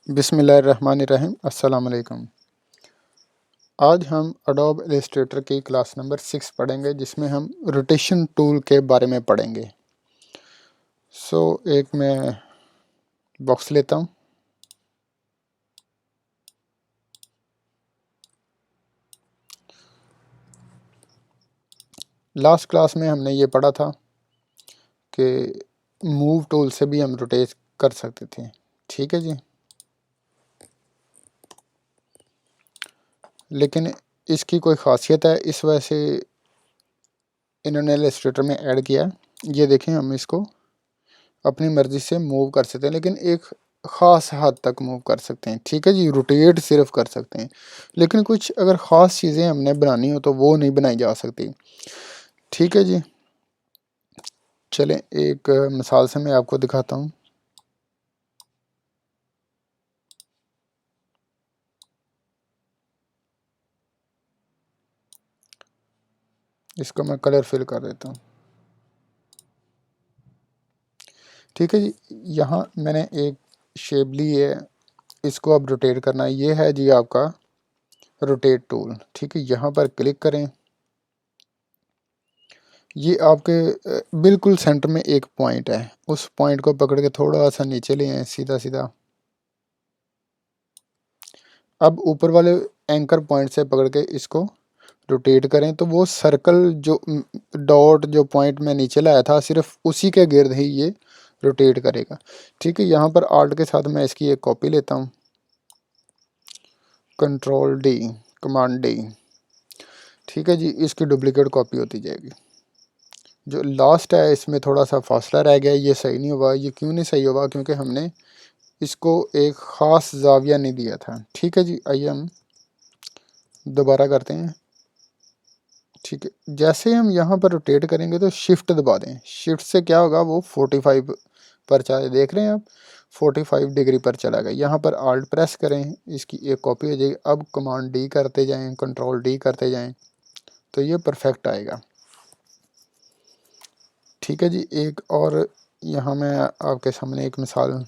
बिस्मिल्लाहिर्रहमानिर्रहीम अस्सलाम वालेकुम। आज हम एडोब इलस्ट्रेटर की क्लास नंबर 6 पढ़ेंगे जिसमें हम रोटेशन टूल के बारे में पढ़ेंगे। एक मैं बॉक्स लेता हूँ। लास्ट क्लास में हमने ये पढ़ा था कि मूव टूल से भी हम रोटेट कर सकते थे। ठीक है जी, लेकिन इसकी कोई ख़ासियत है, इस वजह से इन्होंने इलस्ट्रेटर में ऐड किया। ये देखें, हम इसको अपनी मर्ज़ी से मूव कर सकते हैं, लेकिन एक ख़ास हद तक मूव कर सकते हैं। ठीक है जी, रोटेट सिर्फ कर सकते हैं, लेकिन कुछ अगर ख़ास चीज़ें हमने बनानी हो तो वो नहीं बनाई जा सकती। ठीक है जी, चलें एक मिसाल से मैं आपको दिखाता हूँ। इसको मैं कलर फिल कर देता हूँ। ठीक है जी, यहाँ मैंने एक शेप ली है, इसको अब रोटेट करना है। ये है जी आपका रोटेट टूल। ठीक है, यहाँ पर क्लिक करें। ये आपके बिल्कुल सेंटर में एक पॉइंट है, उस पॉइंट को पकड़ के थोड़ा सा नीचे ले आए, सीधा सीधा। अब ऊपर वाले एंकर पॉइंट से पकड़ के इसको रोटेट करें तो वो सर्कल जो डॉट जो पॉइंट में नीचे लाया था, सिर्फ उसी के गिर्द ही ये रोटेट करेगा। ठीक है, यहाँ पर आल्ट के साथ मैं इसकी एक कॉपी लेता हूँ, कंट्रोल डी, कमांड डी। ठीक है जी, इसकी डुप्लीकेट कॉपी होती जाएगी। जो लास्ट है इसमें थोड़ा सा फासला रह गया, ये सही नहीं हुआ। ये क्यों नहीं सही हुआ? क्योंकि हमने इसको एक ख़ास जाविया नहीं दिया था। ठीक है जी, आइए हम दोबारा करते हैं। ठीक है, जैसे हम यहाँ पर रोटेट करेंगे तो शिफ्ट दबा दें। शिफ्ट से क्या होगा, वो 45 पर चले, देख रहे हैं आप, 45 डिग्री पर चला गया। यहाँ पर आल्ट प्रेस करें, इसकी एक कॉपी हो जाएगी। अब कमांड डी करते जाएं, कंट्रोल डी करते जाएं, तो ये परफेक्ट आएगा। ठीक है जी, एक और यहाँ मैं आपके सामने एक मिसाल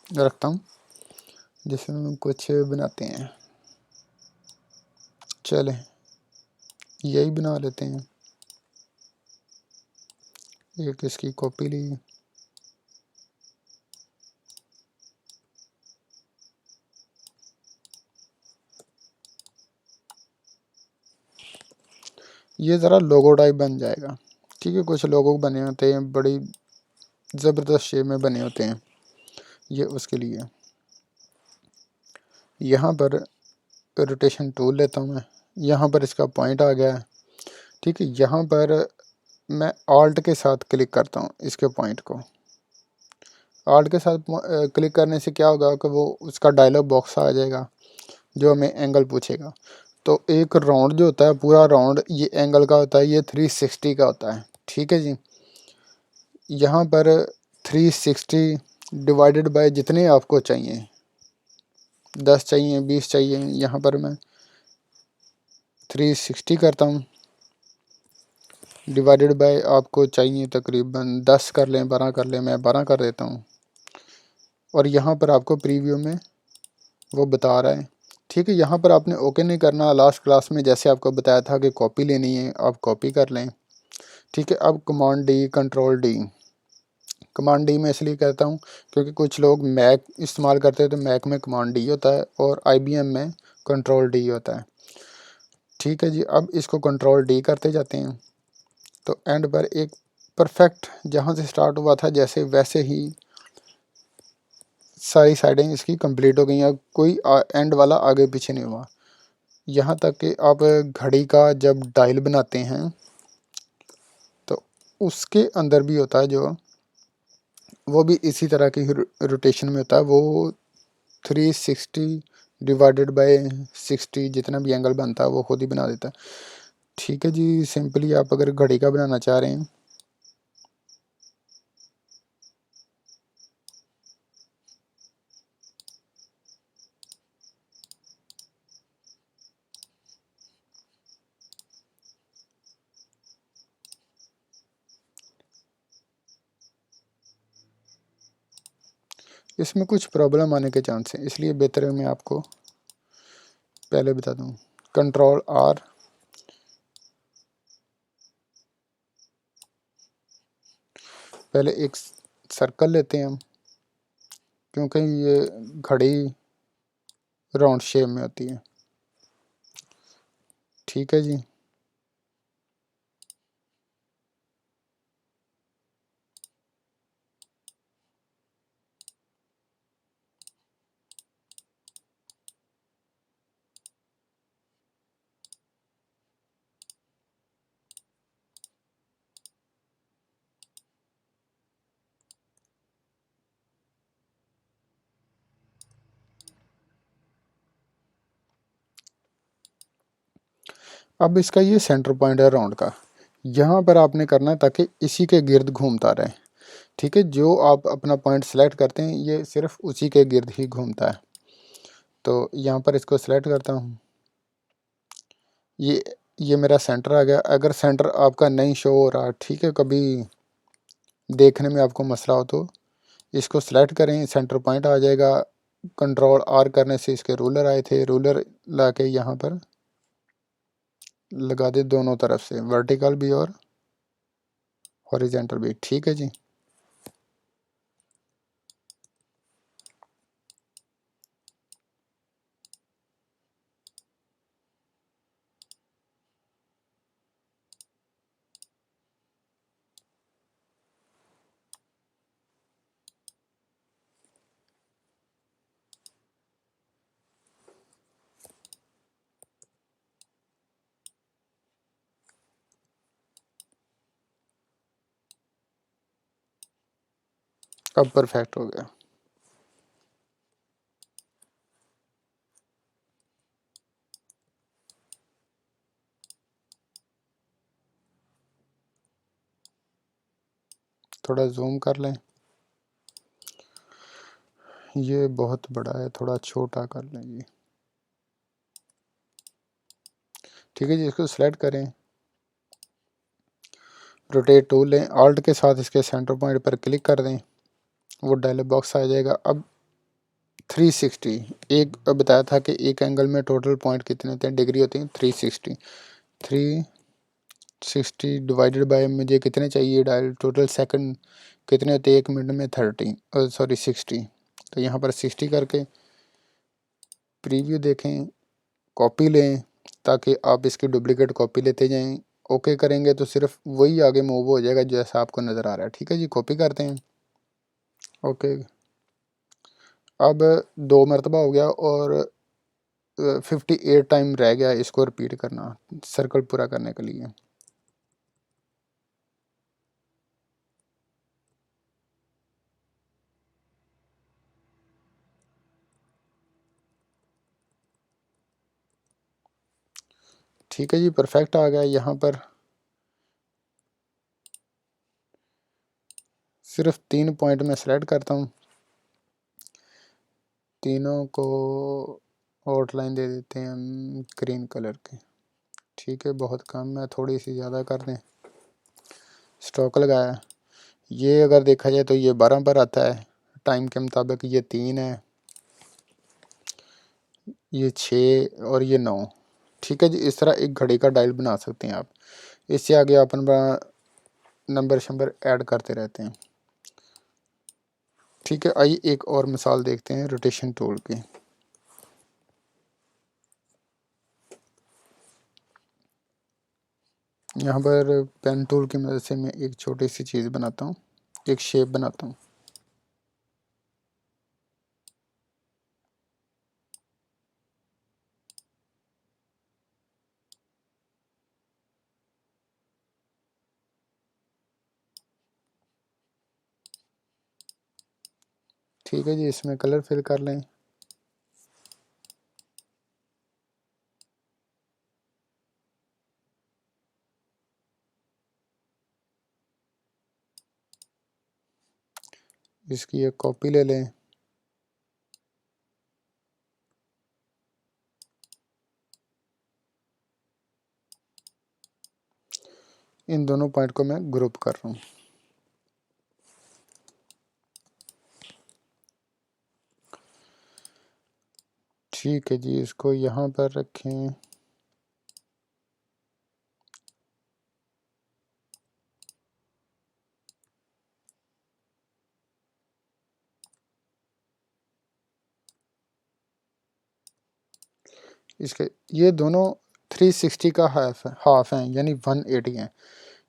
रखता हूँ जिसमें कुछ बनाते हैं। चलें यही बना लेते हैं। एक इसकी कॉपी ली, ये ज़रा लोगो टाइप बन जाएगा। ठीक है, कुछ लोगो बने होते हैं, बड़ी ज़बरदस्त शेप में बने होते हैं, ये उसके लिए। यहाँ पर रोटेशन टूल लेता हूँ मैं, यहाँ पर इसका पॉइंट आ गया है। ठीक है, यहाँ पर मैं आल्ट के साथ क्लिक करता हूँ इसके पॉइंट को। आल्ट के साथ क्लिक करने से क्या होगा कि वो उसका डायलॉग बॉक्स आ जाएगा जो हमें एंगल पूछेगा। तो एक राउंड जो होता है, पूरा राउंड ये एंगल का होता है, ये 360 का होता है। ठीक है जी, यहाँ पर 360 डिवाइडेड बाय जितने आपको चाहिए, 10 चाहिए, 20 चाहिए, यहाँ पर मैं 360 करता हूँ। डिवाइडेड बाय आपको चाहिए तकरीबन 10 कर लें, 12 कर लें, मैं 12 कर देता हूँ। और यहाँ पर आपको प्रीव्यू में वो बता रहा है। ठीक है, यहाँ पर आपने ओके नहीं करना। लास्ट क्लास में जैसे आपको बताया था कि कॉपी लेनी है, आप कॉपी कर लें। ठीक है, अब command D, control D. Command D मैं इसलिए कहता हूँ क्योंकि कुछ लोग मैक इस्तेमाल करते हैं तो मैक में कमांड डी होता है और आईबीएम में कंट्रोल डी होता है। ठीक है जी, अब इसको कंट्रोल डी करते जाते हैं तो एंड पर एक परफेक्ट जहाँ से स्टार्ट हुआ था जैसे वैसे ही सारी साइडें इसकी कंप्लीट हो गई हैं। कोई एंड वाला आगे पीछे नहीं हुआ। यहाँ तक कि आप घड़ी का जब डायल बनाते हैं तो उसके अंदर भी होता है जो, वो भी इसी तरह की रोटेशन में होता है। वो 360 डिवाइडेड बाय 60 जितना भी एंगल बनता है वो खुद ही बना देता है। ठीक है जी, सिंपली आप अगर घड़ी का बनाना चाह रहे हैं इसमें कुछ प्रॉब्लम आने के चांस हैं, इसलिए बेहतर है मैं आपको पहले बता दूं। कंट्रोल आर, पहले एक सर्कल लेते हैं हम, क्योंकि ये घड़ी राउंड शेप में होती है। ठीक है जी। अब इसका ये सेंटर पॉइंट है राउंड का, यहाँ पर आपने करना है ताकि इसी के गिर्द घूमता रहे। ठीक है, जो आप अपना पॉइंट सेलेक्ट करते हैं ये सिर्फ उसी के गिर्द ही घूमता है। तो यहाँ पर इसको सेलेक्ट करता हूँ, ये मेरा सेंटर आ गया। अगर सेंटर आपका नहीं शो हो रहा, ठीक है, कभी देखने में आपको मसला हो तो इसको सेलेक्ट करें, सेंटर पॉइंट आ जाएगा। कंट्रोल आर करने से इसके रूलर आए थे, रूलर ला के यहाँ पर लगा दे, दोनों तरफ से, वर्टिकल भी और हॉरिजेंटल भी। ठीक है जी। अब परफेक्ट हो गया। थोड़ा जूम कर लें, ये बहुत बड़ा है, थोड़ा छोटा कर लें ये। ठीक है जी, इसको सेलेक्ट करें, रोटेट टूल लें, ऑल्ट के साथ इसके सेंटर पॉइंट पर क्लिक कर दें, वो डायलॉग बॉक्स आ जाएगा। अब 360, एक बताया था कि एक एंगल में टोटल पॉइंट कितने होते हैं, डिग्री होती है 360। 360 डिवाइडेड बाय मुझे कितने चाहिए डायल, टोटल सेकंड कितने होते हैं एक मिनट में, 30 सॉरी 60। तो यहाँ पर 60 करके प्रीव्यू देखें, कॉपी लें ताकि आप इसकी डुप्लीकेट कॉपी लेते जाएं। ओके करेंगे तो सिर्फ वही आगे मूव हो जाएगा जैसा आपको नज़र आ रहा है। ठीक है जी, कॉपी करते हैं। ओके, अब 2 मरतबा हो गया और 58 टाइम रह गया इसको रिपीट करना सर्कल पूरा करने के लिए। ठीक है जी, परफेक्ट आ गया। यहाँ पर सिर्फ 3 पॉइंट में सेलेक्ट करता हूँ, तीनों को आउटलाइन दे देते हैं हम ग्रीन कलर के। ठीक है, बहुत कम है, थोड़ी सी ज़्यादा कर दें। स्टॉक लगाया, ये अगर देखा जाए तो ये 12 पर आता है टाइम के मुताबिक, ये 3 है, ये 6 और ये 9। ठीक है जी, इस तरह एक घड़ी का डायल बना सकते हैं आप। इससे आगे अपन नंबर शंबर ऐड करते रहते हैं। ठीक है, आइए एक और मिसाल देखते हैं रोटेशन टूल की। यहाँ पर पेन टूल की मदद से मैं एक छोटी सी चीज़ बनाता हूँ, एक शेप बनाता हूँ। ठीक है जी, इसमें कलर फिल कर लें। इसकी एक कॉपी ले लें, इन दोनों पॉइंट को मैं ग्रुप कर रहा हूँ। ठीक है जी, इसको यहाँ पर रखें। इसके ये दोनों 360 का हाफ हैं, यानी 180 हैं।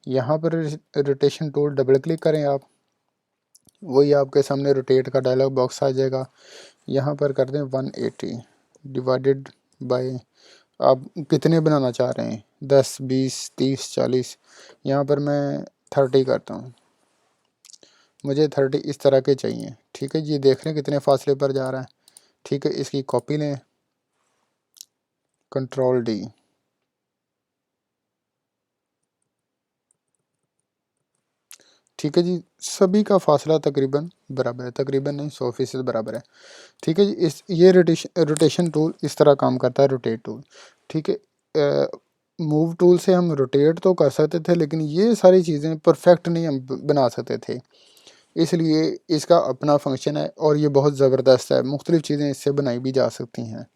यहाँ पर रोटेशन टूल डबल क्लिक करें आप, वही आपके सामने रोटेट का डायलॉग बॉक्स आ जाएगा। यहाँ पर कर दें 180 डिवाइडेड बाय, आप कितने बनाना चाह रहे हैं, 10, 20, 30, 40। यहाँ पर मैं 30 करता हूँ, मुझे 30 इस तरह के चाहिए। ठीक है जी, देख रहे हैं कितने फासले पर जा रहा है। ठीक है, इसकी कॉपी लें, कंट्रोल डी। ठीक है जी, सभी का फासला तकरीबन बराबर है, तकरीबन नहीं 100% बराबर है। ठीक है जी, इस ये रोटेशन टूल इस तरह काम करता है, रोटेट टूल। ठीक है, मूव टूल से हम रोटेट तो कर सकते थे, लेकिन ये सारी चीज़ें परफेक्ट नहीं हम बना सकते थे, इसलिए इसका अपना फंक्शन है और ये बहुत ज़बरदस्त है। मुख्तलिफ़ चीज़ें इससे बनाई भी जा सकती हैं।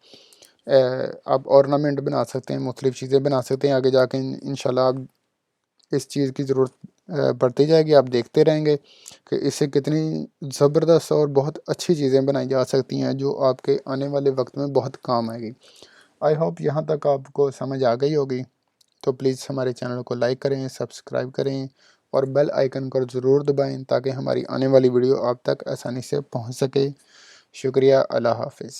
आप ऑर्नामेंट बना सकते हैं, मुख्तलिफ़ चीज़ें बना सकते हैं। आगे जाके इंशाल्लाह आप इस चीज़ की ज़रूरत बढ़ती जाएगी, आप देखते रहेंगे कि इससे कितनी ज़बरदस्त और बहुत अच्छी चीज़ें बनाई जा सकती हैं, जो आपके आने वाले वक्त में बहुत काम आएगी। आई होप यहाँ तक आपको समझ आ गई होगी। तो प्लीज़ हमारे चैनल को लाइक करें, सब्सक्राइब करें और बेल आइकन को ज़रूर दबाएं, ताकि हमारी आने वाली वीडियो आप तक आसानी से पहुँच सके। शुक्रिया, अल्लाह हाफ़िज़।